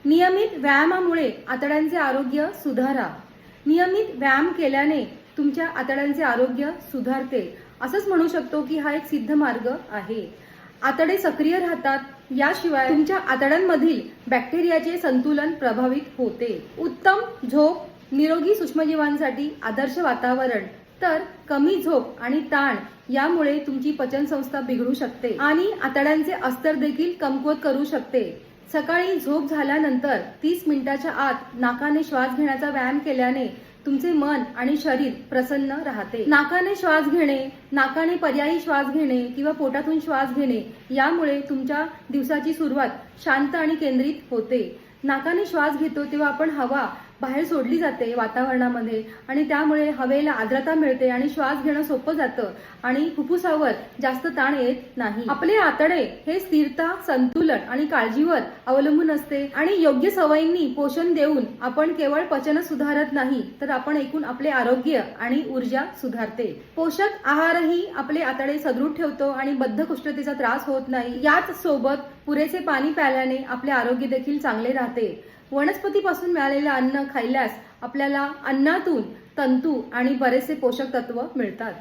नियमित व्यायामामुळे आतड्यांचे आरोग्य सुधारा। नियमित व्यायाम केल्याने तुमच्या आतड्यांचे आरोग्य सुधारते, असंच म्हणू शकतो की हा एक सिद्ध मार्ग आहे। आतडे सक्रिय राहतात, याशिवाय तुमच्या आतड्यांमधील बॅक्टेरियाचे संतुलन प्रभावित होते। उत्तम झोप, निरोगी सूक्ष्मजीवांसाठी आदर्श वातावरण, तर कमी झोप आणि ताण यामुळे तुमची पचनसंस्था बिघडू शकते आणि आतड्यांचे अस्तर देखील कमकुवत करू शकते। सकाळी झोप झाल्यानंतर 30 मिनिटाच्या आत नाकाने श्वास घेण्याचा व्यायाम केल्याने तुमचे मन आणि शरीर प्रसन्न राहते। नाकाने श्वास घेणे, नाकाने पर्यायी श्वास घेणे किंवा पोटातून श्वास घेणे यामुळे तुमच्या दिवसाची सुरुवात शांत आणि केंद्रित होते। नाकाने श्वास घेतो तेव्हा आपण हवा बाहेर सोडली जाते वातावरणामध्ये आणि त्यामुळे हवेला आर्द्रता मिळते आणि श्वास घेणं सोपं जातं आणि फुफ्फुसावर जास्त ताण येत नाही। आपले आतडे हे स्थिरता, संतुलन आणि काळजीवर अवलंबून असते आणि योग्य सवयींनी पोषण देऊन आपण केवळ पचन सुधारत नाही, तर आपण एकूण आपले आरोग्य आणि ऊर्जा सुधारते। पोषक आहारही आपले आतडे सदृढ ठेवतो आणि बद्धकोष्ठतेचा त्रास होत नाही। याच सोबत पुरेसे पाणी प्यायल्याने आपले आरोग्य देखील चांगले राहते। वनस्पतीपासून मिळालेले अन्न खाल्ल्यास आपल्याला अन्नातून तंतू आणि बरेचसे पोषक तत्व मिळतात।